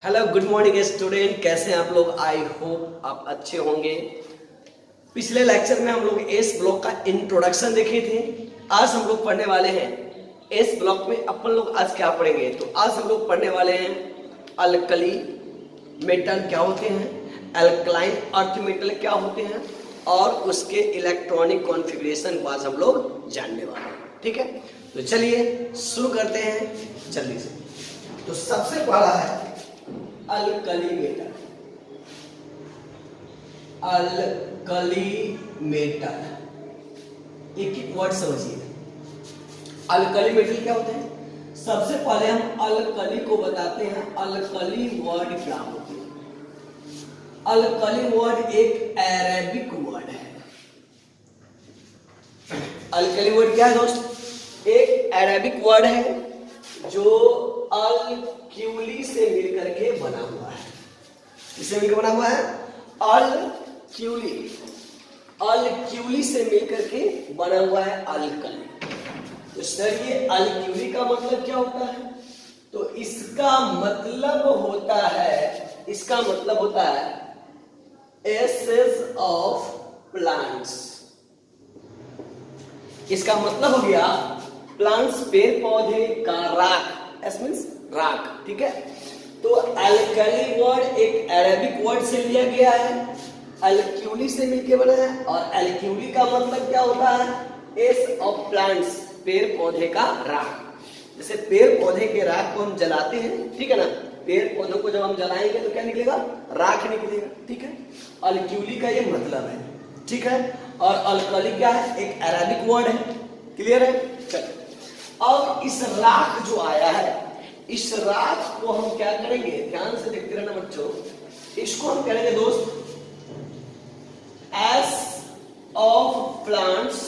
Hello good morning student, कैसे हैं आप लोग। आई होप आप अच्छे होंगे। पिछले लेक्चर में हम लोग एस ब्लॉक का इंट्रोडक्शन देखे थे। आज हम लोग पढ़ने वाले हैं एस ब्लॉक में अपन लोग आज क्या पढ़ेंगे। तो आज हम लोग पढ़ने वाले हैं अल्कली मेटल क्या होते हैं, अल्कलाइन अर्थ मेटल क्या होते हैं और उसके इलेक्ट्रॉनिक कॉन्फ़िगरेशन को आज हम लोग जानने वाले हैं। ठीक है, तो चलिए शुरू करते हैं जल्दी से। तो सबसे पहला है अल्कली मेटल। अल्कली मेटल एक एक वर्ड समझिए। अल्कली मेटल क्या होते हैं। सबसे पहले हम अल्कली को बताते हैं। अल्कली वर्ड क्या होती है। अल्कली वर्ड एक अरेबिक वर्ड है। अल्कली वर्ड क्या है दोस्त, एक अरेबिक वर्ड है जो अल्क्यूली से मिलकर के बना हुआ है। किससे मिलकर बना हुआ है? अल्क्यूली। अल्क्यूली से मिलकर के बना हुआ है अल्कली। तो सर ये अल्क्यूली का मतलब क्या होता है? तो इसका मतलब होता है एसेंस ऑफ प्लांट्स। इसका मतलब हो गया प्लांट्स, पेड़ पौधे का राख। एस मींस राख। ठीक है, तो अल्कली वर्ड एक अरेबिक वर्ड से लिया गया है, अल्क्यूली से मिलकर बना है। और अल्क्यूली का मतलब क्या होता है? एस ऑफ प्लांट्स, पेड़ पौधे का राख। जैसे पेड़ पौधे के राख को हम जलाते हैं, ठीक है ना। पेड़ पौधों को जब हम जलाएंगे तो क्या निकलेगा? राख निकलेगा। ठीक है, अल्क्यूली का ये मतलब है। ठीक है, और अल्कली क्या है? एक अरेबिक वर्ड है। क्लियर है? चलिए, अब इस राख जो आया है, इस राख को हम क्या करेंगे, ध्यान से देखते रहना बच्चों। इसको हम करेंगे दोस्त ash of plants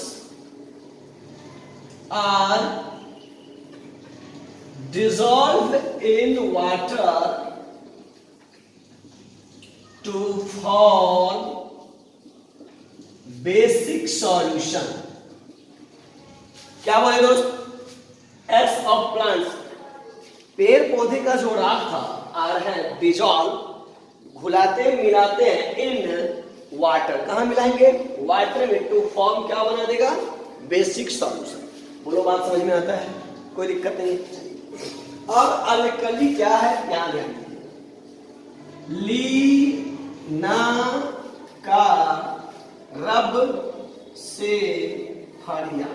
are dissolve in water to form basic solution. क्या बोले दोस्त? एस ऑफ प्लांट्स, पेड़ पौधे का जो राख था, आर है डिसॉल्व, घुलाते मिलाते हैं इन वाटर। कहां मिलाएंगे? वाटर में। टू फॉर्म क्या बना देगा? Basic solution. बोलो, बात समझ में आता है? कोई दिक्कत नहीं। अब अल्कली क्या है, ध्यान ध्यान। लीना का रब से फरिया,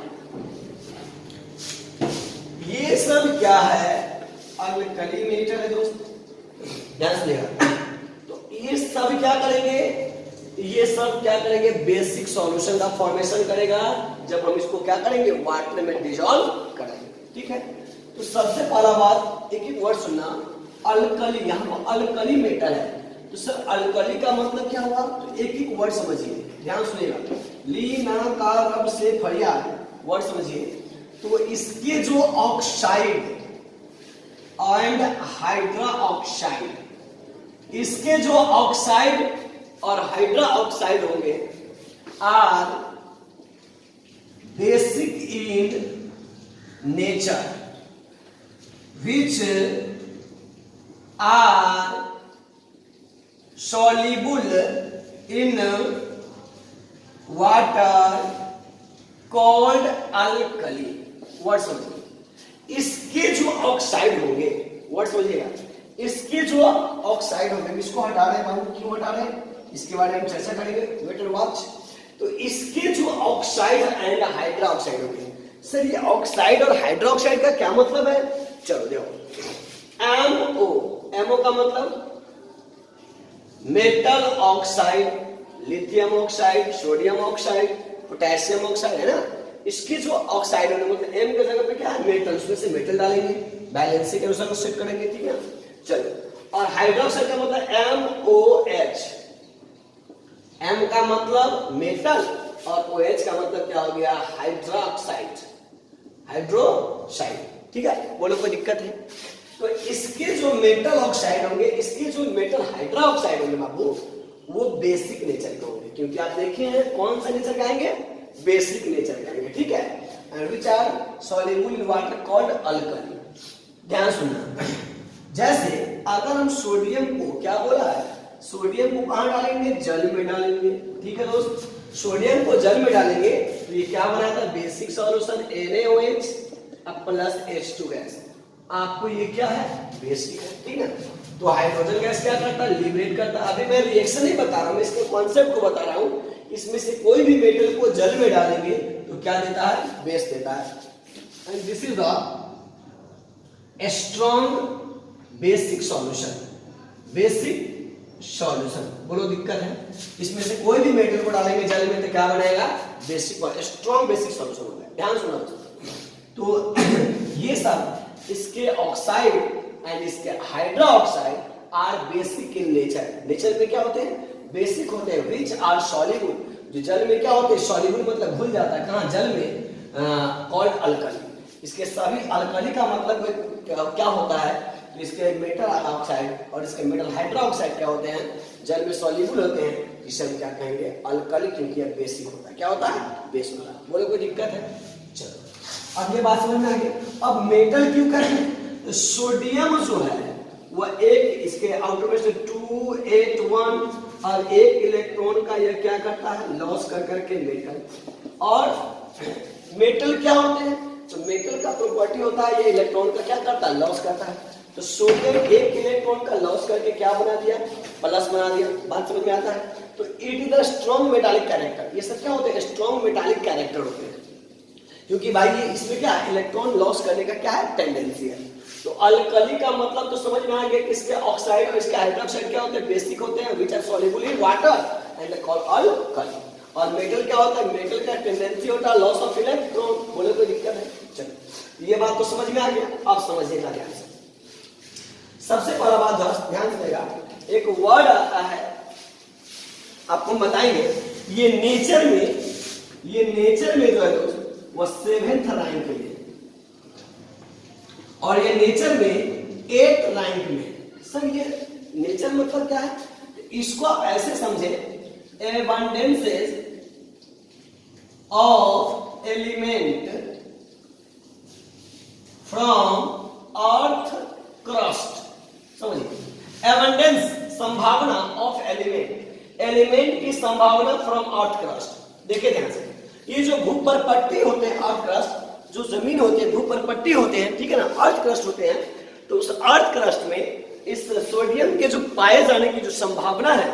ये सब क्या है? अल्कली मेटल है दोस्त। ध्यान से देखा। तो ये सब क्या करेंगे? ये सब क्या करेंगे? बेसिक सॉल्यूशन का फॉर्मेशन करेगा जब हम इसको क्या करेंगे? वाटर में डिसॉल्व करेंगे। ठीक है, तो सबसे पहला बात, एक एक वर्ड सुनना। अल्कली, यहां अल्कली मेटल है, तो सर अल्कली का मतलब क्या हुआ? तो एक एक वर्ड समझिए, ध्यान सुनिएगा। लीना का रब से फरियाद, वर्ड समझिए। तो इसके जो ऑक्साइड एंड हाइड्रा ऑक्साइड, इसके जो ऑक्साइड और हाइड्रा ऑक्साइड होंगे are basic in nature which are soluble in water called alkali। Word समझिए। इसके जो ऑक्साइड होंगे, वर्ड समझिएगा, इसके जो ऑक्साइड होंगे, इसको हटा रहे हैं, मालूम क्यों हटा रहे हैं? इसके बारे में हम चर्चा करेंगे, वेट एंड वॉच। तो इसके जो ऑक्साइड एंड हाइड्रा ऑक्साइड होंगे, सर ये ऑक्साइड और हाइड्रा ऑक्साइड का क्या मतलब है? चलो देखो, एमओ, एमओ का मतलब metal oxide, lithium oxide, sodium oxide, potassium oxide, है ना। इसके जो ऑक्साइड होने मतलब एम की जगह पे क्या है? मेटल, उसमें से मेटल डालेंगे, बैलेंस के अनुसार सेट करेंगे। ठीक है, चलो। और हाइड्रोक्साइड का मतलब MOH। एम का मतलब मेटल और OH का मतलब क्या हो गया? Hydroxide, hydroxide. ठीक है, बोलो कोई दिक्कत है? तो इसके जो मेटल ऑक्साइड होंगे, इसके जो मेटल हाइड्रा ऑक्साइड होंगे बाबू, वो बेसिक नेचर के होंगे। क्योंकि आप देखिए हैं कौन सा नेचर का आएंगे? बेसिक नेचर के आएंगे। ठीक है, and which are soluble in water called alkali। ध्यान सुनना, जैसे अगर हम सोडियम को, क्या बोला है, सोडियम को कहां डालेंगे, जल में डालेंगे। ठीक है दोस्त, सोडियम को जल में डालेंगे तो ये क्या बनाता है, basic solution NaOH plus H2 gas. आपको ये क्या है, बेसिक है। ठीक है, तो हाइड्रोजन गैस क्या करता है, लिबरेट करता है। अभी मैं रिएक्शन नहीं बता रहा हूं, मैं इसके कॉन्सेप्ट को बता रहा हूं। इसमें से कोई भी मेटल को जल में डालेंगे तो क्या देता है, बेस देता है। And this is the strong basic solution. Basic solution, बोलो दिक्कत है, इसमें से कोई भी मेटल को डालेंगे जल में तो क्या बनेगा, बेसिक, स्ट्रॉन्ग बेसिक सॉल्यूशन होगा। ध्यान सुना तो ये सब इसके ऑक्साइड एंड इसके hydroxide are basic in nature. Nature में क्या होते हैं, बेसिक होते हैं। विच आर सॉल्युबल, जो जल में क्या होते हैं, सॉल्युबल मतलब घुल जाता है कहां, जल में, कॉल्ड अल्कली। इसके सभी अल्कली का मतलब क्या होता है, तो इसके मेटल ऑक्साइड और इसके मेटल हाइड्रोक्साइड क्या होते हैं, जल में सॉल्युबल होते हैं, इसे हम क्या कहेंगे, अल्कली, क्योंकि यह बेसिक होता है। क्या होता है, बेस होता है। बोलो कोई दिक्कत है, चलो अब ये बात समझ में आ गई। अब मेटल क्यों करें, तो सोडियम जो है वह एक, इसके आउटर में से 2 8 1 और एक इलेक्ट्रॉन का यह क्या करता है, लॉस कर करके मेटल। और मेटल क्या होते हैं, तो मेटल का प्रॉपर्टी होता है ये इलेक्ट्रॉन का क्या करता है, लॉस करता है। तो सोडियम एक इलेक्ट्रॉन का लॉस करके क्या बना दिया, प्लस बना दिया। बात समझ में आता है। तो it is the strong metallic character. ये सब क्या होते हैं, स्ट्रॉन्ग मेटालिक कैरेक्टर होते हैं, क्योंकि भाई ये इसमें क्या है, इलेक्ट्रॉन लॉस करने का क्या है, टेंडेंसी है। तो अल्कली का मतलब तो समझ में आ गया कि इसके ऑक्साइड और इसके हाइड्रोक्साइड क्या होते हैं, बेसिक होते हैं, which are soluble in water and called alkali. और मेटल क्या होता है, मेटल का टेंडेंसी होता है लॉस ऑफ इलेक्ट्रॉन। बोले कोई दिक्कत है, चलो ये बात तो समझ में आ गया। अब समझिएगा ध्यान से, सबसे पहला बात दोस्त ध्यान से, एक वर्ड आता है, आपको बताएंगे, ये नेचर में जो है दोस्त वो 7th रैंक में, और ये नेचर में 8th रैंक में। सर ये नेचर मतलब क्या है, इसको आप ऐसे समझे, abundances of element from earth crust. समझिए, एबंडेंस संभावना ऑफ एलिमेंट की संभावना फ्रॉम अर्थ क्रस्ट। देखिए ध्यान से, ये जो भूपरपट्टी होते हैं, अर्थ क्रस्ट, जो जमीन होती है, भूपरपट्टी होते हैं, ठीक है ना, अर्थ क्रस्ट होते हैं। तो उस अर्थ क्रस्ट में इस सोडियम के जो पाए जाने की जो संभावना है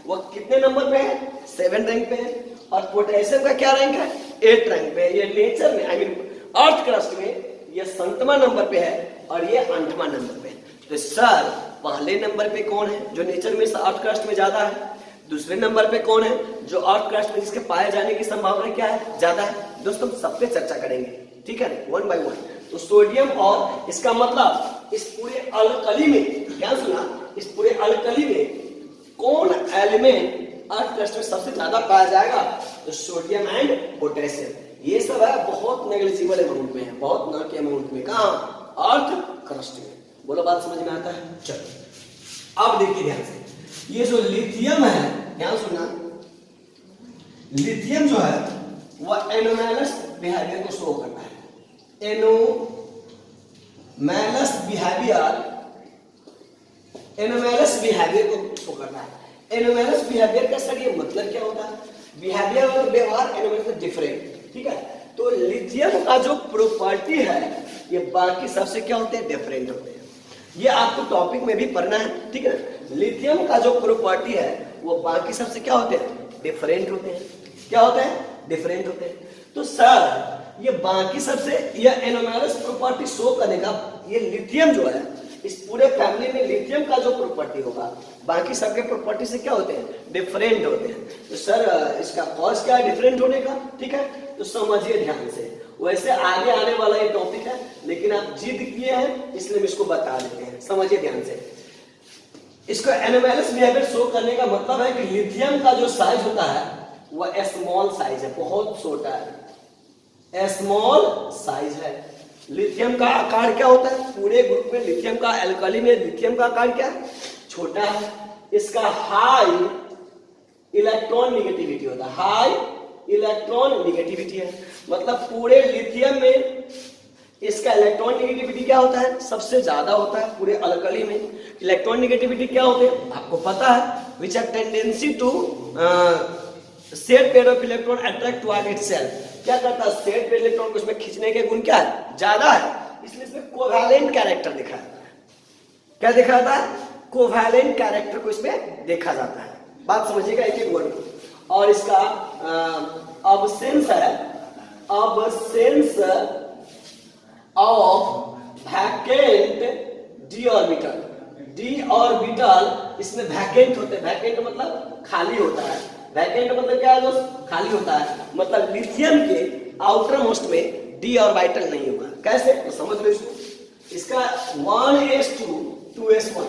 वह कितने नंबर पे है, 7 रैंक पे है। और पोटेशियम का क्या रैंक है, 8 रैंक पे है। ये नेचर में, आई मीन अर्थ क्रस्ट में ये 7वां नंबर पे है और ये 8वां नंबर पे है। तो सर पहले नंबर पे कौन है, जो नेचर में अर्थ क्रस्ट में ज्यादा है। दूसरे नंबर पे कौन है, जो अर्थ क्रस्ट में जिसके पाए जाने की संभावना क्या है, ज्यादा है। दोस्तों सब पे चर्चा करेंगे, ठीक है, 1 by 1। तो सोडियम, और इसका मतलब इस पूरे अल्कली में, ध्यान सुना, इस पूरे अल्कली में कौन एलिमेंट अर्थ क्रस्ट में सबसे ज्यादा पाया जाएगा, तो सोडियम एंड पोटेशियम। ये सब है बहुत नेग्लिजिबल अमाउंट में है, बहुत न के अमाउंट में। कहां, अर्थ क्रस्ट में। बोलो बात समझ में आता है, चलो अब देखिए ध्यान से, ये जो लिथियम है, ध्यान सुनना, लिथियम जो है वह एनोमैलस बिहेवियर को शो करता है। एनोमैलस बिहेवियर को शो करता है। एनोमैलस बिहेवियर का सर ये मतलब क्या होता है, बिहेवियर और व्यवहार एनोमैलस डिफरेंट, ठीक है। तो लिथियम का जो प्रॉपर्टी है ये बाकी सबसे क्या होते हैं, डिफरेंट होते हैं। ये आपको टॉपिक में भी पढ़ना है, ठीक है। लिथियम का जो प्रॉपर्टी है वो बाकी सबसे क्या होते हैं, डिफरेंट होते हैं। क्या होते हैं, डिफरेंट होते हैं। तो सर ये बाकी सबसे, यह एनोमैलस प्रॉपर्टी शो करने का, ये लिथियम जो है, इस पूरे फैमिली में लिथियम का जो प्रॉपर्टी होगा बाकी सबके प्रॉपर्टी से क्या होते हैं, डिफरेंट होते हैं। तो सर इसका कॉज क्या है डिफरेंट होने का, ठीक है। तो समझिए ध्यान से, वैसे आगे आने वाला ये टॉपिक है, लेकिन आप जिद किए हैं इसलिए हम इसको बता देते हैं। समझिए ध्यान से, इसको एनोमैलस बिहेवियर शो करने का मतलब है कि लिथियम का जो साइज होता है वह स्मॉल साइज है, बहुत छोटा है, स्मॉल साइज है। लिथियम का आकार क्या होता है, पूरे ग्रुप में लिथियम का, एल्कली में लिथियम का आकार क्या है, छोटा है। इसका हाई इलेक्ट्रॉन निगेटिविटी होता है, हाई इलेक्ट्रॉन निगेटिविटी है। मतलब पूरे लिथियम में इसका इलेक्ट्रॉन नेगेटिविटी क्या होता है, सबसे ज्यादा होता है पूरे अल्कली में। इलेक्ट्रॉन नेगेटिविटी क्या होते हैं आपको पता है, which have tendency to set pair of electron attract toward itself. क्या करता है, सेट पेयर इलेक्ट्रॉन को इसमें खींचने के गुण क्या है, ज्यादा है, इसलिए इसमें कोवैलेंट कैरेक्टर दिखाया जाता है। क्या दिखा जाता है, कोवैलेंट कैरेक्टर को इसमें देखा जाता है। बात समझिएगा एक एक वर्ड। और इसका अब्सेंस है, absence of vacant D orbital. D orbital इसमें वैकेंट होते हैं, वैकेंट मतलब खाली होता है, वैकेंट मतलब क्या है दोस्त, खाली होता है, मतलब लिथियम के आउटर मोस्ट में डी ऑर्बिटल नहीं होगा। कैसे, तो समझ लो इसको। इसका 1s2 2s1,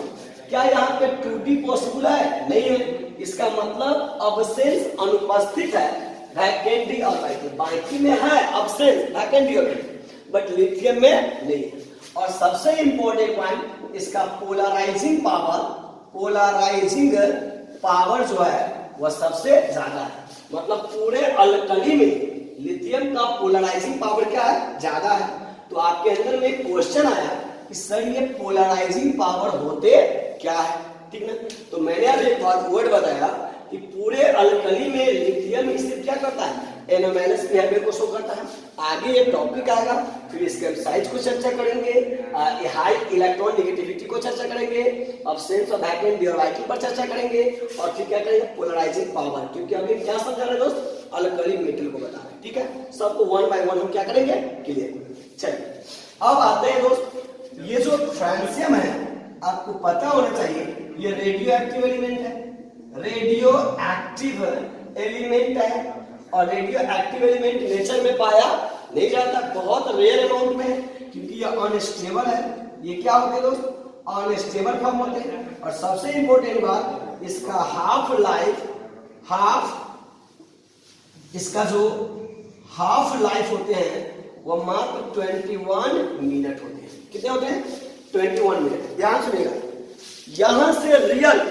क्या यहाँ पे 2d पॉसिबल है, नहीं है, इसका मतलब अब्सेंस अनुपस्थित है वैकेंट डी ऑर्बिटल। बाकी में है absence vacant D orbital, but lithium में नहीं है। और सबसे इंपॉर्टेंट पॉइंट, इसका पोलराइजिंग पावर, पोलराइजिंग पावर जो है वह सबसे ज्यादा है। मतलब पूरे अल्कली में लिथियम का पोलराइजिंग पावर क्या है, ज्यादा है। तो आपके अंदर में एक क्वेश्चन आया कि सर ये पोलराइजिंग पावर होते क्या है, ठीक ना। तो मैंने आज एक वर्ड बताया कि पूरे अल्कली में लिथियम इसे क्या करता है, एनोमैलस बिहेवियर को शो करता है। आगे एक टॉपिक आएगा, फिर इसके साइज को चर्चा करेंगे, हाई इलेक्ट्रॉन नेगेटिविटी को चर्चा करेंगे, absence of vacant D orbital पर चर्चा करेंगे, और फिर क्या करेंगे, पोलराइजिंग पावर। क्योंकि अभी क्या समझा रहे हैं दोस्त, अल्कली मेटल को बता रहे हैं, ठीक है। सबको वन बाय वन हम क्या करेंगे, क्लियर। चलिए अब आते हैं दोस्त, ये जो फ्रांसियम है आपको पता होना चाहिए, ये रेडियो एक्टिव एलिमेंट है, रेडियो एक्टिव एलिमेंट है। और रेडियो एक्टिव एलिमेंट नेचर में पाया नहीं जाता, बहुत रेयर अमाउंट में है, क्योंकि ये अनस्टेबल है। ये क्या होते हैं दोस्त, अनस्टेबल फॉर्म होते हैं। और सबसे इंपॉर्टेंट बात, इसका हाफ लाइफ, इसका जो हाफ लाइफ होते हैं वो मात्र 21 मिनट होते हैं। कितने होते हैं, 21 मिनट। ध्यान सुनिएगा, यहां से रियल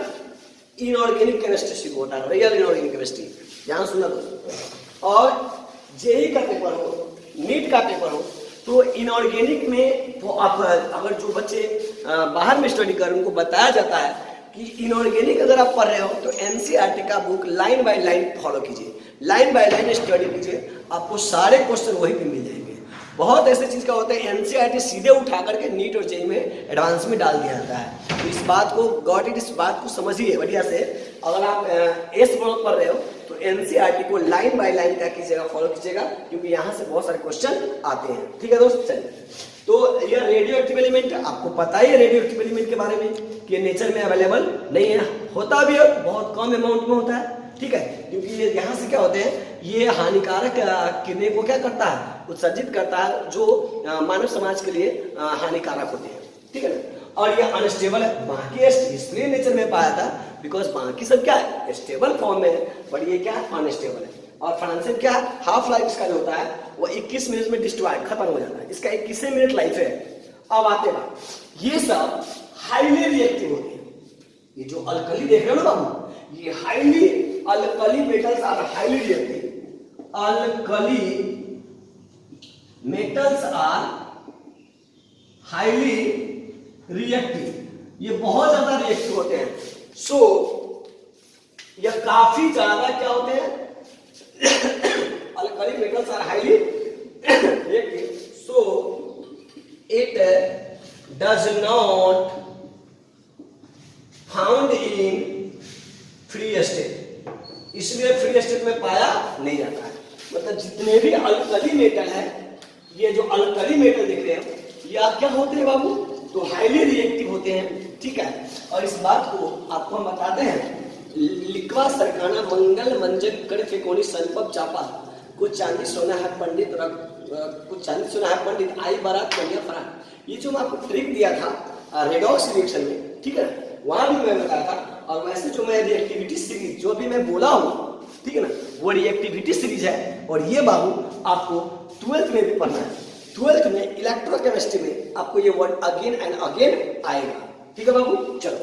इनऑर्गेनिक केमिस्ट्री शुरू होता है, रियल इनऑर्गेनिक केमिस्ट्री। ध्यान सुनना दोस्तों। और जेई का पेपर हो, नीट का पेपर हो, तो इनऑर्गेनिक में तो आप अगर जो बच्चे बाहर में स्टडी कर, उनको बताया जाता है कि इनऑर्गेनिक अगर आप पढ़ रहे हो तो एनसीईआरटी का book line by line follow कीजिए, लाइन बाय लाइन स्टडी कीजिए, आपको सारे क्वेश्चन वही पे मिल जाएंगे। बहुत ऐसे चीज का होता है, एनसीईआरटी सीधे उठा करके नीट और जेईई में एडवांस में डाल दिया जाता है। तो इस बात को गॉट इट, इस बात को समझिए बढ़िया से। अगर आप एस ब्लॉक पढ़ रहे हो तो एनसीईआरटी को लाइन बाय लाइन क्या कीजिएगा, फॉलो कीजिएगा, क्योंकि यहाँ से बहुत सारे क्वेश्चन आते हैं, ठीक है दोस्त। चलिए, तो यह रेडियो एक्टिव एलिमेंट, आपको पता ही है रेडियो एक्टिव एलिमेंट के बारे में कि नेचर में अवेलेबल नहीं है, होता भी है बहुत कम अमाउंट में होता है, ठीक है। क्योंकि ये यहाँ से क्या होते हैं, ये हानिकारक किरणें को क्या करता है, उत्सर्जित करता है, जो मानव समाज के लिए हानिकारक होते हैं, ठीक है ना। और ये अनस्टेबल है, बाकी इसलिए नेचर में पाया था बिकॉज बाकी सब क्या है, स्टेबल फॉर्म में है, बट ये क्या है, अनस्टेबल है। और फ्रांसियम क्या है, हाफ लाइफ इसका जो होता है वो 21 मिनट में डिस्ट्रॉय खत्म हो जाता है, इसका 21 मिनट लाइफ है। अब आते बात, ये सब हाईली रिएक्टिव होते हैं। ये जो अल्कली देख रहे हो ना बाबू, ये highly alkali metals are highly reactive, alkali metals are highly reactive, ये बहुत ज्यादा रिएक्टिव होते हैं। सो ये काफी ज्यादा क्या होते हैं, alkali metals are highly reactive, so it does not found in free state, इसलिए फ्री स्टेट में पाया नहीं जाता है। मतलब जितने भी अल्कली मेटल है, ये जो अल्कली मेटल दिख रहे हैं, ये आप क्या होते हैं बाबू, तो हाईली रिएक्टिव होते हैं, ठीक है। और इस बात को आपको हम बताते हैं, लिक्वा सरकाना मंगल मंजन कर फेकोनी संपप चापा, कुछ चांदी सोना है पंडित कुछ चांदी सोना है पंडित, आई बारात कन्या फरार। ये जो मैं आपको ट्रिक दिया था रेडॉक्स रिएक्शन में, ठीक है, वहां भी मैं बताया था। और वैसे जो मैं रिएक्टिविटी सीरीज जो भी मैं बोला हूँ, ठीक है ना, वो रिएक्टिविटी सीरीज है। और ये बाबू आपको 12th में भी पढ़ना है, 12th में इलेक्ट्रोकेमिस्ट्री में आपको ये वर्ड अगेन एंड अगेन आएगा, ठीक है बाबू। चलो,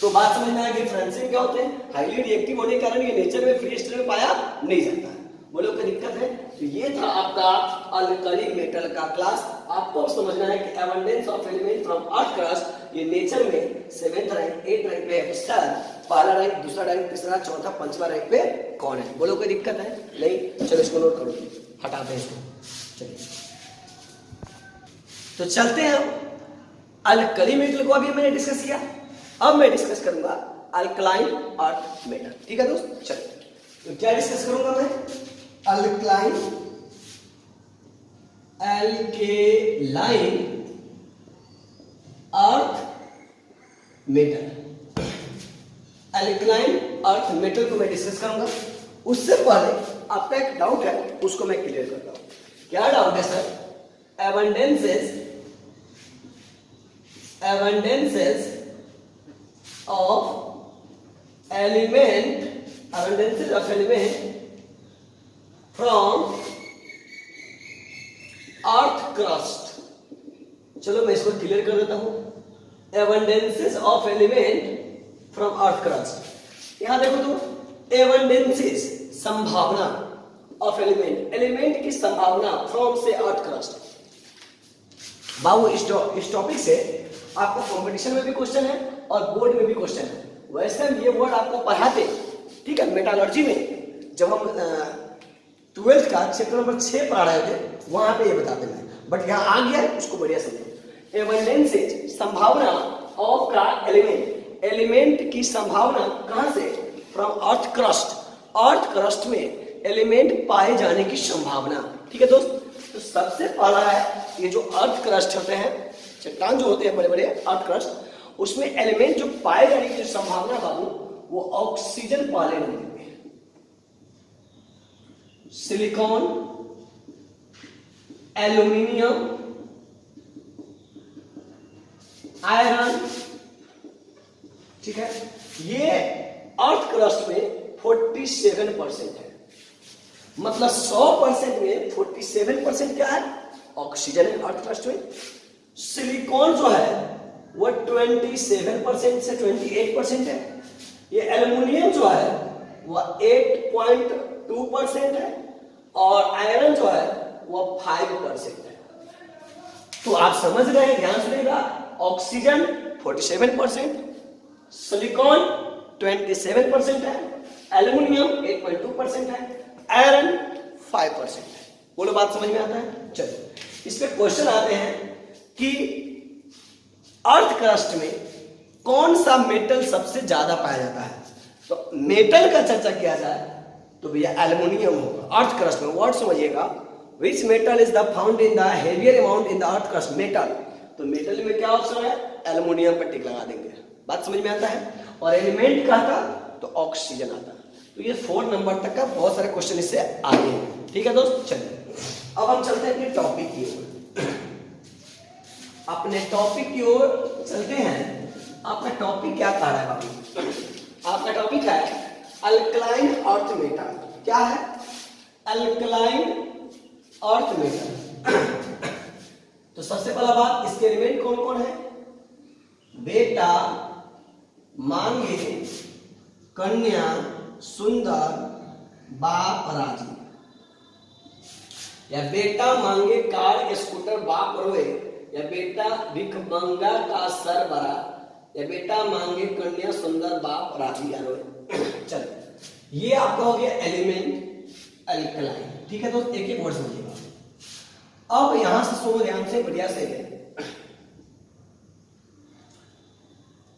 तो बात समझ में आ गई, फ्रांसियम क्या होते हैं, हाईली रिएक्टिव होने के कारण ये नेचर में फ्री स्टेट में पाया नहीं जाता है। बोलो कोई दिक्कत है, तो ये था आपका अल्कली मेटल का क्लास। आपको अब समझना है कि abundance of element from earth crust ये नेचर में 7th रैंक 8th रैंक पे है। सर पहला रैंक, दूसरा रैंक, तीसरा, चौथा, पांचवा रैंक पे कौन है? बोलो कोई दिक्कत है? नहीं? चलो इसको नोट करो, हटाते हैं इसको। चलिए तो चलते हैं हम। अल्कली मेटल को अभी मैंने डिस्कस किया, अब मैं डिस्कस करूंगा अल्कलाइन अर्थ मेटल। ठीक है दोस्त, चलिए तो क्या डिस्कस करूंगा मैं? Alkaline earth metal. Alkaline earth metal को मैं डिस्कस करूंगा। उससे पहले आपका एक डाउट है, उसको मैं क्लियर करता हूं। क्या डाउट है sir? abundances of element from earth crust. चलो मैं इसको क्लियर कर देता हूं। abundances of element from earth crust. यहां देखो तो abundances संभावना ऑफ एलिमेंट की संभावना फ्रॉम से अर्थ क्रस्ट। बाबू इस टॉपिक से आपको कंपटीशन में भी क्वेश्चन है और बोर्ड में भी क्वेश्चन है। वैसे हम ये वर्ड आपको पढ़ाते, ठीक है, मेटालर्जी में जब हम 12th का चैप्टर नंबर 6 पढ़ा रहे थे वहां पे ये बताते हैं, बट यहाँ आ गया है, उसको बढ़िया समझो। एबंडेंसेज संभावना ऑफ का एलिमेंट की संभावना कहां से? From earth crust. Earth crust में एलिमेंट पाए जाने की संभावना। ठीक है दोस्त, तो सबसे पहला है ये जो अर्थ क्रस्ट होते हैं, चट्टान जो होते हैं बड़े बड़े अर्थ क्रस्ट, उसमें एलिमेंट जो पाए जाने की संभावना बाबू वो ऑक्सीजन पाले होंगे। सिलिकॉन, एल्यूमिनियम, आयरन, ठीक है, ये अर्थ क्रस्ट में 47% है। मतलब 100% में 47% क्या है? ऑक्सीजन है अर्थ क्रस्ट में। सिलिकॉन जो है वो 27% से 28% है। ये एल्युमिनियम जो है वो 8.2% है और आयरन जो है वो 5% है। तो आप समझ रहे हैं, ध्यान सुनिएगा। ऑक्सीजन 47%, सिलिकॉन 27% है, एल्युमिनियम 8.2% है, आयरन 5% है। बोलो बात समझ में आता है? चलो इस पे क्वेश्चन आते हैं कि अर्थ क्रस्ट में कौन सा मेटल सबसे ज्यादा पाया जाता है। तो मेटल का चर्चा किया जाए तो भैया एल्युमिनियम होगा अर्थ क्रस्ट में। वर्ड समझिएगा, which metal is the found in the heavier amount in the earth crust. Metal, तो मेटल में क्या ऑप्शन है? एल्युमिनियम पर टिक लगा देंगे। बात समझ में आता है? और एलिमेंट का था तो ऑक्सीजन आता। तो ये 4 नंबर तक का बहुत सारे क्वेश्चन इससे आगे हैं। ठीक है दोस्त, चलिए अब हम चलते हैं अपने टॉपिक की ओर। अपने टॉपिक की ओर चलते हैं। आपका टॉपिक क्या कह रहा है बाबू? आपका टॉपिक है अल्कलाइन अर्थ मेटल। क्या है? Alkaline earth metal. तो सबसे पहला बात, इसके एलिमेंट कौन कौन है? बेटा, मांगे, कन्या, सुंदर, बाप, राजी। या बेटा मांगे कार स्कूटर बाप रोए, या बेटा भिख मंगा का सर बड़ा, या बेटा मांगे कन्या सुंदर बाप राजी रोए। चलो ये आपका हो गया एलिमेंट अल्कलाइन। ठीक है दोस्त, एक एक वर्ड समझिएगा। अब यहां से सुनो ध्यान से, बढ़िया से है।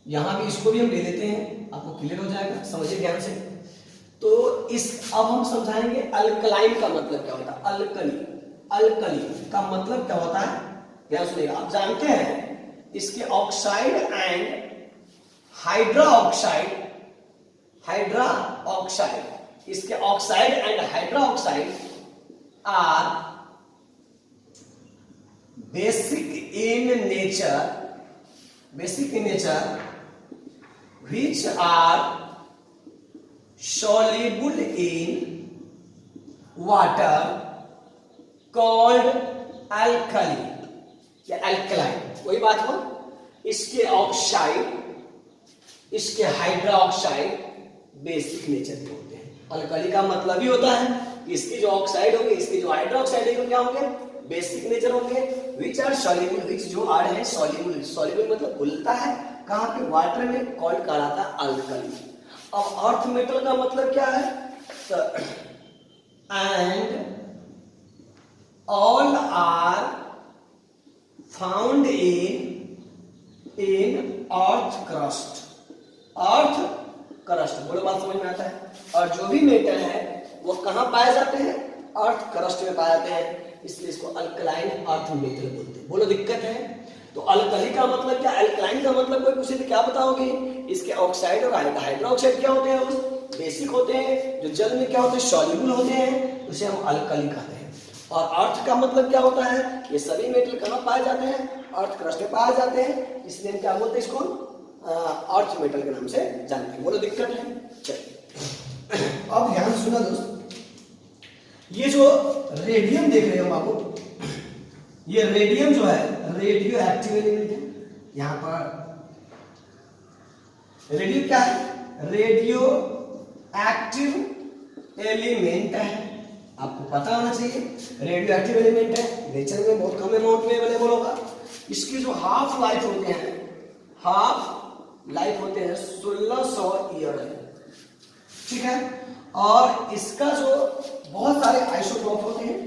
यहां भी इसको भी हम ले लेते हैं, आपको क्लियर हो जाएगा, समझिए ध्यान से। तो इस अब हम समझाएंगे अल्कलाइन का मतलब क्या होता है। अल्कली का मतलब क्या होता है, ध्यान सुनिएगा। आप जानते हैं इसके ऑक्साइड एंड हाइड्रा ऑक्साइड, इसके oxide and hydroxide are basic in nature which are soluble in water called alkali या alkaline। वही बात हो, इसके ऑक्साइड, इसके हाइड्रा ऑक्साइड बेसिक नेचर के होते हैं। अल्कली का मतलब ही होता है इसके जो ऑक्साइड होंगे, इसके जो हाइड्रोक्साइड होंगे क्या होंगे, बेसिक नेचर होंगे, विच आर सॉल्युबल, विच जो आर है सॉल्युबल, सॉल्युबल मतलब घुलता है कहाँ पे, वाटर में, कॉल्ड कहलाता है अल्कली। अब अर्थ मेटल का मतलब क्या है, and all are found in earth crust, earth crust, बोलो बात समझ में आता है। और जो भी मेटल है वो कहाँ पाए जाते हैं, अर्थ क्रस्ट में पाए जाते हैं, इसलिए इसको अल्कलाइन अर्थ मेटल बोलते हैं। बोलो दिक्कत है। तो अल्कली का मतलब क्या, अल्कलाइन का मतलब कोई पूछे तो क्या बताओगे, इसके ऑक्साइड और हाइड्रोक्साइड क्या होते हैं, बेसिक होते हैं, जो जल में क्या होते हैं, सॉल्युबल होते हैं, उसे हम अल्कली कहते हैं। और अर्थ का मतलब क्या होता है, ये सभी मेटल कहाँ पाए जाते हैं, अर्थ क्रस्ट में पाए जाते हैं, इसलिए हम क्या बोलते हैं, इसको अर्थ मेटल के नाम से जानते हैं। बोलो दिक्कत है। चलिए अब ध्यान सुना दोस्त, ये जो रेडियम देख रहे हो बाबू, ये रेडियम जो है रेडियो एक्टिव एलिमेंट है। यहां पर रेडियो क्या है, रेडियो एक्टिव एलिमेंट है, आपको पता होना चाहिए। रेडियो एक्टिव एलिमेंट है, नेचर में बहुत कम अमाउंट में अवेलेबल होगा। इसकी जो हाफ लाइफ होते हैं, हाफ लाइफ होते हैं 1600 ईयर है, ठीक है। और इसका जो बहुत सारे आइसोटॉप होते हैं,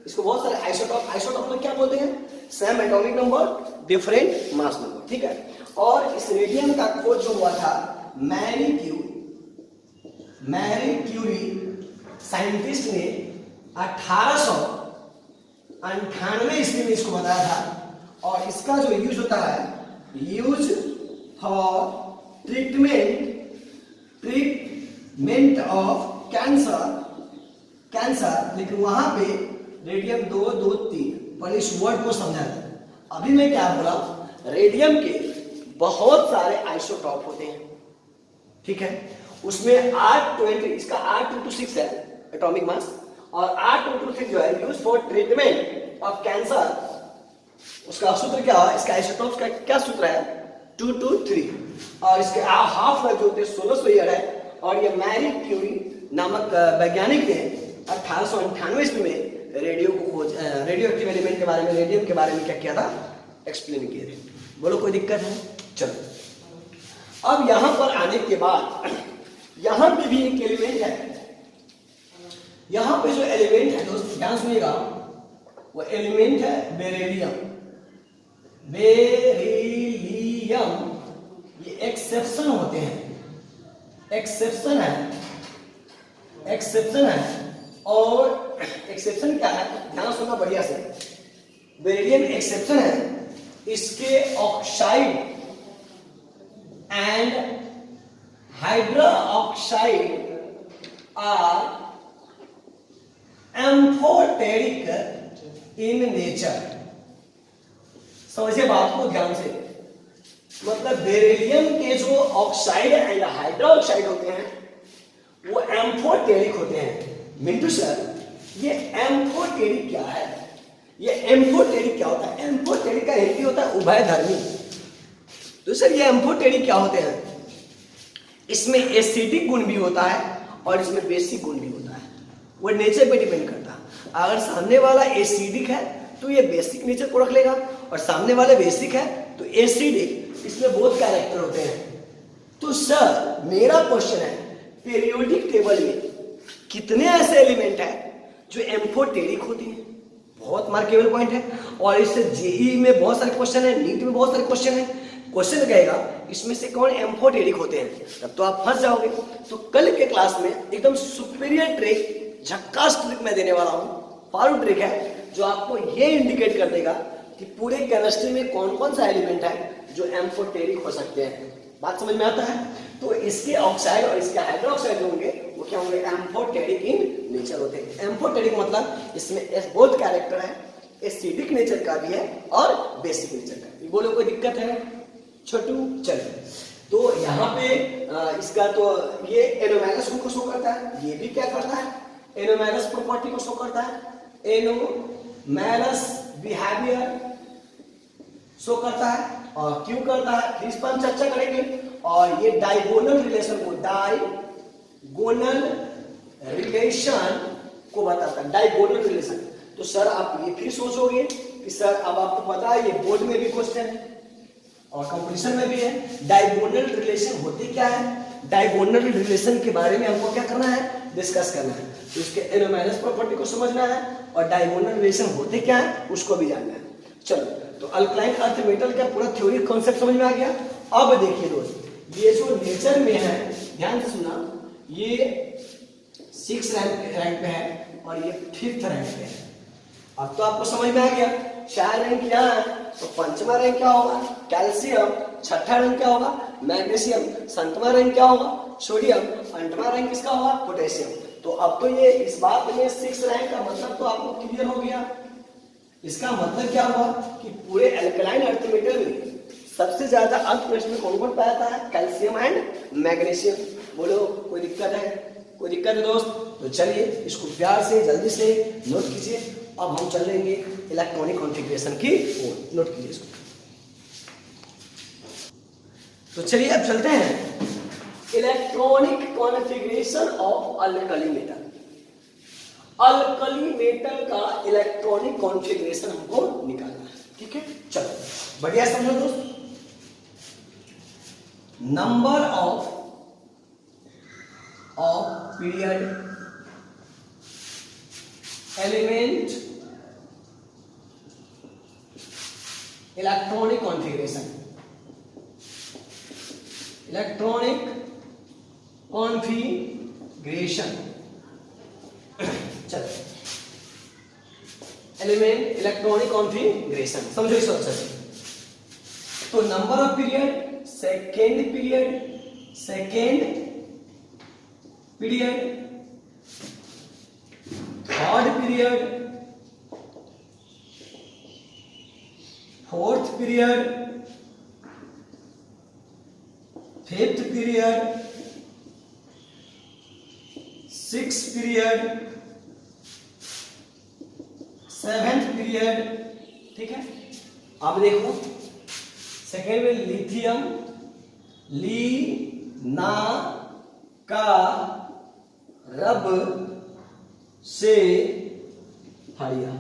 इसको बहुत सारे आइसोटॉप, आइसोटॉप में क्या बोलते हैं, same atomic number different mass number, ठीक है। और इस रेडियम का खोज जो हुआ था मैरी क्यूरी साइंटिस्ट ने 1898 ईस्वी में इसको बताया था। और इसका जो यूज होता है, use for treatment of cancer, लेकिन वहां पे रेडियम 223 पर इस वर्ड को समझा था। अभी मैं क्या बोला, रेडियम के बहुत सारे आइसोटॉप होते हैं, ठीक है। उसमें R20, इसका R226 है एटॉमिक मास, और R226 जो है use for treatment of cancer, उसका सूत्र क्या है, इसका आइसोटॉप्स का क्या सूत्र है, 223, और इसके हाफ लाइफ जो होते हैं 1600 ईयर है। और ये मैरी क्यूरी नामक वैज्ञानिक ने 1898 ईस्वी में रेडियो एक्टिव एलिमेंट के बारे में, रेडियम के बारे में क्या किया था, एक्सप्लेन किए थे। बोलो कोई दिक्कत है। चलो अब यहां पर आने के बाद यहां पे भी एक एलिमेंट है, यहां पे जो एलिमेंट है दोस्त ध्यान सुनिएगा, वो एलिमेंट है बेरिलियम। ये एक्सेप्शन होते हैं, एक्सेप्शन है। और एक्सेप्शन क्या है, ध्यान सुनना बढ़िया से, बेरिलियम एक्सेप्शन है, इसके oxide and hydroxide are amphoteric in nature. समझिए बात को ध्यान से, मतलब बेरिलियम के जो ऑक्साइड एंड हाइड्रोक्साइड होते हैं वो एम्फोटेरिक होते हैं। मिंटू सर, ये एम्फोटेरिक क्या है, ये एम्फोटेरिक क्या होता है, एम्फोटेरिक का हिंदी होता है उभयधर्मी। तो सर ये एम्फोटेरिक क्या होते हैं, इसमें एसिडिक गुण भी होता है और इसमें बेसिक गुण भी होता है, वो नेचर पे डिपेंड करता है। अगर सामने वाला एसिडिक है तो ये बेसिक नेचर को रख लेगा, और सामने वाले बेसिक है तो एसिडिक, इसमें बहुत कैरेक्टर होते हैं। तो सर मेरा क्वेश्चन है, पीरियोडिक टेबल में कितने ऐसे एलिमेंट हैं जो एम्फोटेरिक होती हैं, बहुत मार्केबल पॉइंट है। और इससे जेईई में बहुत सारे क्वेश्चन है, नीट में बहुत सारे क्वेश्चन है, क्वेश्चन कहेगा इसमें से कौन एम्फोटेरिक होते हैं, तब तो आप फंस जाओगे। तो कल के क्लास में एकदम सुपीरियर ट्रिक, झक्कास ट्रिक मैं देने वाला हूँ, पारू ट्रिक है, जो आपको ये इंडिकेट कर देगा कि पूरे केमिस्ट्री में कौन कौन सा एलिमेंट है जो एम्फोटेरिक हो सकते हैं। बात समझ में आता है। तो इसके ऑक्साइड और इसके हाइड्रोक्साइड होंगे वो क्या होंगे, एम्फोटेरिक इन नेचर होते हैं। एम्फोटेरिक मतलब इसमें बहुत कैरेक्टर है, एसिडिक नेचर का भी है और बेसिक नेचर का भी। बोलो कोई दिक्कत है छोटू। चलिए तो यहाँ पे इसका तो ये एनोमैगस को शो करता है, ये भी क्या करता है, एनोमैगस प्रॉपर्टी को शो करता है, एनोमैगस बिहेवियर शो करता है। और क्यों करता है फिर इस पर हम चर्चा करेंगे। और ये डायगोनल रिलेशन को, डायगोनल रिलेशन को बताता है, डाइगोनल रिलेशन। तो सर आप ये फिर सोचोगे कि सर अब आपको पता है ये बोर्ड में भी क्वेश्चन है और कंपटीशन में भी है, डायगोनल रिलेशन होते क्या है, डायगोनल रिलेशन के बारे में हमको क्या करना है, डिस्कस करना है। तो इसके एनोमाइनस प्रॉपर्टी को समझना है और डायगोनल रिलेशन होते क्या है उसको भी जानना है। चलो, तो अल्कलाइन अर्थ मेटल का पूरा थ्योरी कॉन्सेप्ट समझ में आ गया। अब देखिए दोस्त, ये जो नेचर में है, ध्यान से सुना, ये 6 रैंक पे है और ये 5th रैंक पे है। अब तो आपको समझ में आ गया 4 रैंक क्या है, तो 5वां रैंक क्या होगा, कैल्शियम, 6ठा रैंक क्या होगा, मैग्नीशियम, 7वां रैंक क्या होगा, सोडियम, 8वां रैंक किसका होगा, पोटेशियम। तो अब तो ये इस बात में 6 रैंक का मतलब तो आपको क्लियर हो गया। इसका मतलब क्या हुआ कि पूरे अल्कलाइन अर्थ मेटल में सबसे ज्यादा अंक प्रश्न में कौन कौन पाया था, कैल्शियम एंड मैग्नीशियम। बोलो कोई दिक्कत है, कोई दिक्कत है दोस्त? तो चलिए इसको प्यार से जल्दी से नोट कीजिए। अब हम चलेंगे इलेक्ट्रॉनिक कॉन्फ़िगरेशन की ओर, नोट कीजिए इसको। तो चलिए अब चलते हैं electronic configuration of alkali metal. Alkali metal का इलेक्ट्रॉनिक कॉन्फ़िगरेशन हमको निकालना है, ठीक है। चलो बढ़िया समझो दोस्त। Number of period element electronic configuration, electronic configuration. चलो, एलिमेंट इलेक्ट्रॉनिक कॉन्फ़िगरेशन समझो इस अच्छे से। तो number of period, second period, third period, fourth period, fifth period, sixth period, seventh period, ठीक है। अब देखो सेकेंड में लिथियम, ली ना का रब से हरिया,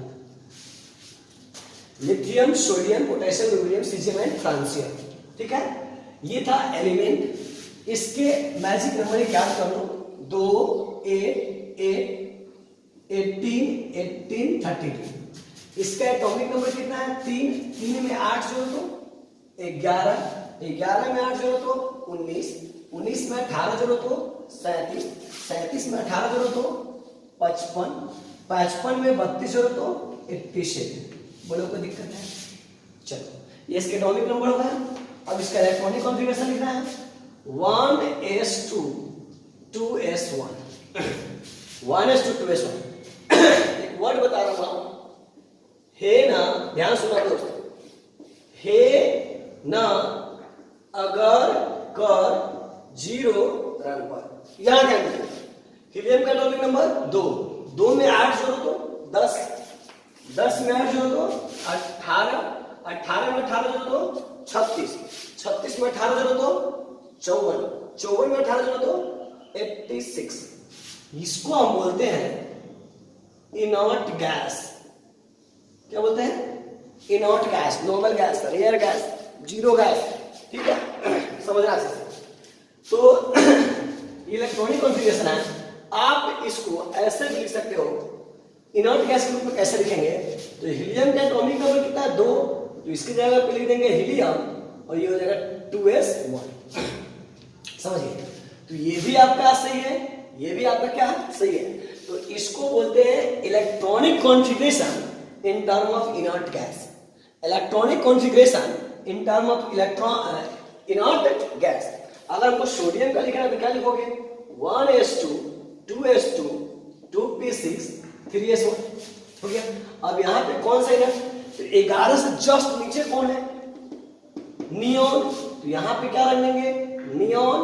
लिथियम, सोडियम, पोटेशियम, ल्यूमिनियम, सीजियम एंड फ्रांसियम, ठीक है। ये था एलिमेंट। इसके मैजिक नंबर क्या कर लो, 2 8 8 18 18 32। इसका एटॉमिक नंबर कितना है, 3 3 में 8 जोड़ दो 11, 11 में 8 जोड़ो तो 19, 19 में 18 जोड़ो तो 37, 37 में 18 जोड़ो तो 55, 55 में 32 जोड़ो तो 87। बोलो कोई दिक्कत है? चलो ये इसके एटॉमिक नंबर हो गया। अब इसका इलेक्ट्रॉनिक कॉन्फ़िगरेशन लिखना है 1s2 2s1 1s2 2s1। एक वर्ड बता रहा हूं, हे ना, ध्यान सुना दोस्त, हे ना अगर कर 0 रन पर, यहां ध्यान दीजिए। हीलियम का एटॉमिक नंबर 2, 2 में 8 जोड़ो तो 10, 10 में 8 जोड़ो तो 18, 18 में 18 जोड़ो तो 36, 36 में 18 जोड़ो तो 54, 54 में 18 जोड़ो तो 86। इसको हम बोलते हैं इनर्ट गैस। क्या बोलते हैं? Inert gas, normal gas, rare gas, zero gas, ठीक है, समझना चाहिए। तो इलेक्ट्रॉनिक कॉन्फ़िगरेशन है, आप इसको ऐसे लिख सकते हो। इनर्ट गैस के रूप में कैसे लिखेंगे? तो हीलियम का एटॉमिक नंबर कितना है 2, तो इसकी जगह पे लिख देंगे हीलियम और ये हो जाएगा 2s1। समझिए, तो ये भी आपका सही है, ये भी आपका क्या सही है। तो इसको बोलते हैं electronic configuration in term of inert gas. Electronic configuration in term of inert gas. अगर हमको सोडियम का लिखना है तो क्या लिखोगे? 1s2 2s2 2p6 3s1, हो गया। अब यहां पे कौन सा है? तो 11 से जस्ट नीचे कौन है? नियोन। तो यहां पे क्या रख देंगे? Neon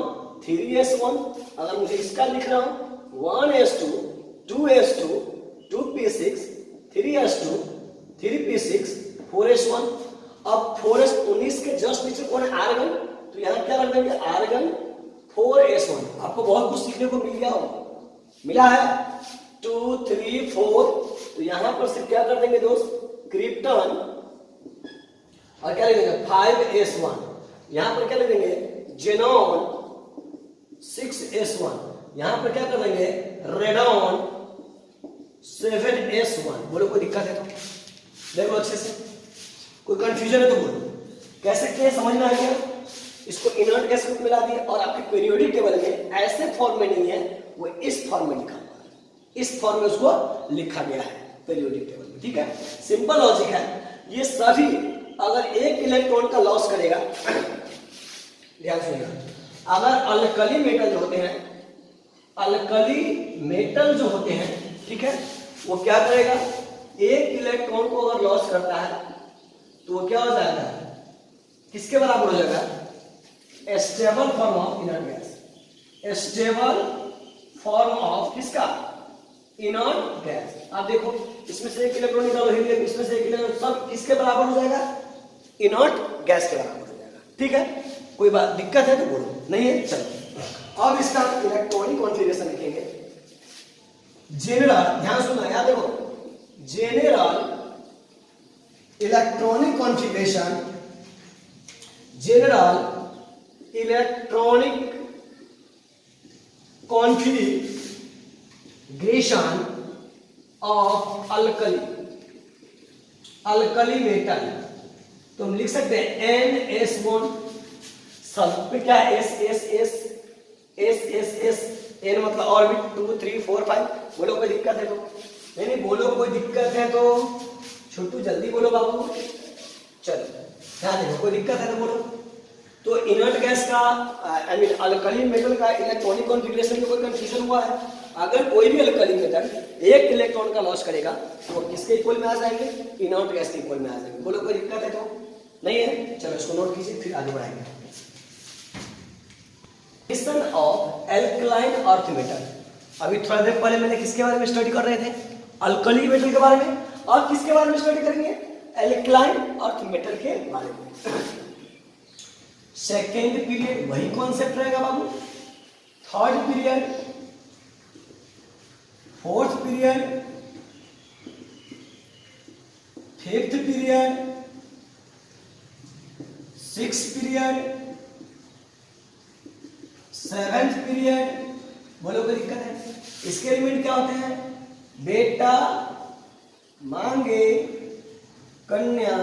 3s1। अगर मुझे इसका लिख रहा हूं 1s2 2s2 2p6 3s2 3p6 4s1। अब 4s 19 के जस्ट नीचे कौन है? आर्गन। तो यहां क्या रख देंगे? Argon 4s1। आपको बहुत कुछ सीखने को मिल गया हो, मिला है? 2 3 4, तो यहां पर सिर्फ क्या कर देंगे दोस्त, क्रिप्टन, और क्या लिख देंगे 5s1, यहां पर क्या लिख देंगे जेनॉन 6s1, यहां पर क्या कर देंगे रेडॉन 7s1। बोलो कोई दिक्कत है तो देखो अच्छे से, कोई कंफ्यूजन है तो बोलो। कैसे किया समझ में आ गया? इसको इनर्ट गैस ग्रुप मिला दिया और आपके पीरियोडिक टेबल में ऐसे फॉर्म में नहीं है, वो इस फॉर्म में लिखा हुआ है, इस फॉर्म में उसको लिखा गया है पीरियोडिक टेबल में। ठीक है, सिंपल लॉजिक है। ये सभी अगर एक इलेक्ट्रॉन का लॉस करेगा, ध्यान सुनिएगा, अगर अल्कली मेटल जो होते हैं, अल्कली मेटल जो होते हैं, ठीक है, वो क्या करेगा, एक इलेक्ट्रॉन को अगर लॉस करता है तो वो क्या हो जाएगा, किसके बराबर हो जाएगा, stable form of inert gas, stable form of किसका, इनर्ट गैस। आप देखो इसमें से एक इलेक्ट्रॉन निकालो हीलियम, इसमें से एक इलेक्ट्रॉन, सब किसके बराबर हो जाएगा, इनर्ट गैस के बराबर हो जाएगा। ठीक है, कोई बात दिक्कत है तो बोलो, नहीं है चलो। अब इसका इलेक्ट्रॉनिक कॉन्फ़िगरेशन लिखेंगे। जनरल, ध्यान सुनना, याद देखो, general electronic configuration, general electronic configuration of alkali, alkali metal, तो हम लिख सकते हैं NS1, सब पे क्या है S N मतलब ऑर्बिट 2 3 4 5। बोलो कोई दिक्कत है तो, नहीं बोलो कोई दिक्कत है तो, छोटू जल्दी बोलो बाबू, चलो ध्यान देखो, कोई दिक्कत है तो बोलो। तो इनर्ट गैस का आई मीन अल्कली मेटल का इलेक्ट्रॉनिक कॉन्फ़िगरेशन में कोई कंफ्यूजन हुआ है? अगर कोई भी अल्कली मेटल एक इलेक्ट्रॉन का लॉस करेगा तो वो किसके इक्वल में आ जाएंगे, इनर्ट गैस के इक्वल में आ जाएंगे। बोलो कोई दिक्कत है तो, नहीं है, चलो इसको नोट कीजिए फिर आगे बढ़ाएंगे। ऑफ एल्कलाइन अर्थ मेटल, अभी थोड़ा देर पहले मैंने किसके बारे में स्टडी कर रहे थे, अल्कली मेटल के बारे में, और किसके बारे में स्टडी करेंगे, एल्कलाइन अर्थ मेटल के बारे में। सेकेंड पीरियड वही कॉन्सेप्ट रहेगा बाबू, third period, fourth period, fifth period, sixth period, seventh period. बोलो कोई दिक्कत है? इसके एलिमेंट क्या होते हैं, बेटा, मांगे, कन्या,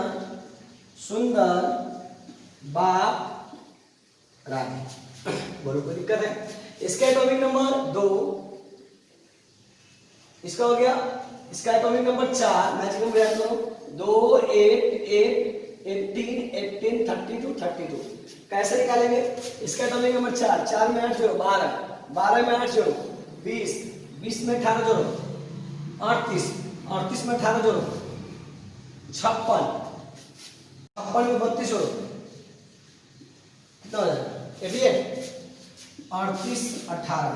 सुंदर, बाप, रानी। बोलो कोई दिक्कत है? इसका एटॉमिक नंबर 2, इसका हो गया, इसका एटॉमिक नंबर 4, मैजिक नंबर याद करो, 2 8 8 18 18 32 32। कैसे निकालेंगे? इसका एटॉमिक नंबर 4, 4 में 8 जोड़ो 12, 12 में 8 जोड़ो 20, 20 में 18 जोड़ो 38, 38 में 18 जोड़ो 56, 56 में 32 जोड़ो कितना हो जाएगा, 88, 38 18।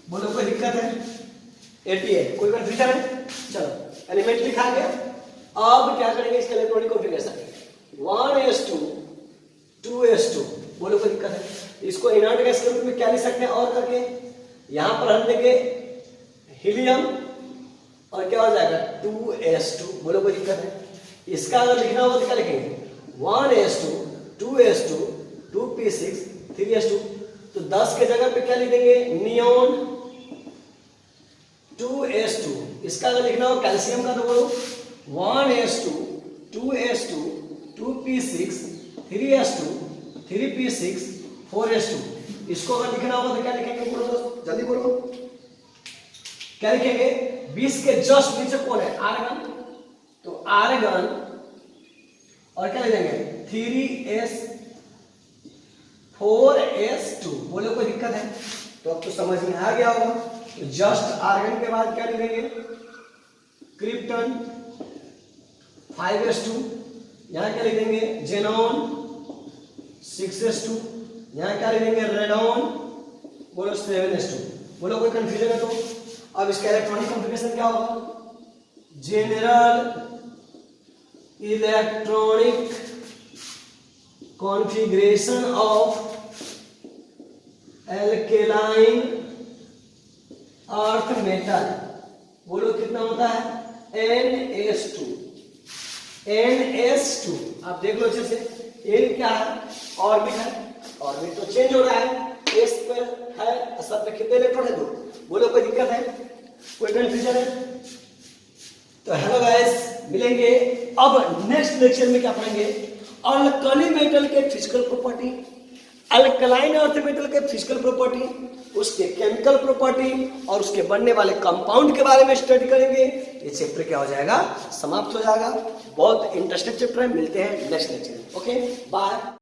बोलो कोई दिक्कत है? 88, कोई कंफ्यूजन है? चलो एलिमेंट लिखा गया। अब क्या करेंगे, इसका इलेक्ट्रॉनिक कॉन्फ़िगरेशन 1s2 2s2। बोलो कोई दिक्कत है? इसको इनर्ट गैस के रूप में क्या लिख सकते हैं और करके, यहां पर हम देंगे हीलियम और क्या हो जाएगा 2s2। बोलो कोई दिक्कत है? इसका अगर लिखना होगा तो क्या लिखेंगे, 1s2 2s2 2p6 3s2। तो 10 के जगह पे क्या लिख देंगे, नियॉन 2s2। इसका अगर लिखना हो कैल्शियम का तो बोलो 1s2 2s2 2p6 3s2 3p6 4s2। इसको अगर लिखना होगा तो क्या लिखेंगे, बोलो दोस्त जल्दी बोलो, क्या लिखेंगे? 20 के जस्ट नीचे कौन है, आर्गन, तो आर्गन और क्या लिखेंगे 3s 4s2। बोलो कोई दिक्कत है? तो अब तो समझ में आ गया होगा। तो जस्ट आर्गन के बाद क्या लिखेंगे, क्रिप्टन 5s2, यहां क्या लिख देंगे, जेनॉन 6s2, यहां क्या लिख देंगे, रेडॉन बोलो 7s2। बोलो कोई कंफ्यूजन है तो? अब इसका इलेक्ट्रॉनिक कॉन्फ़िगरेशन क्या होगा, general electronic configuration of alkaline earth metal, बोलो कितना होता है NH2। NH2 आप देख लो अच्छे से, N क्या है ऑर्बिट है, ऑर्बिट तो चेंज हो रहा है, S पर है, सब पे कितने इलेक्ट्रॉन है 2, बोलो कोई दिक्कत है, कोई कंफ्यूजन है? तो हेलो गाइस, मिलेंगे अब नेक्स्ट लेक्चर में क्या पढ़ेंगे, अल्कली मेटल के physical property, alkaline earth metal के फिजिकल प्रॉपर्टी, उसके केमिकल प्रॉपर्टी और उसके बनने वाले कंपाउंड के बारे में स्टडी करेंगे। ये चैप्टर क्या हो जाएगा, समाप्त हो जाएगा। बहुत इंटरेस्टिंग चैप्टर है, मिलते हैं नेक्स्ट लेक्चर में। Okay bye.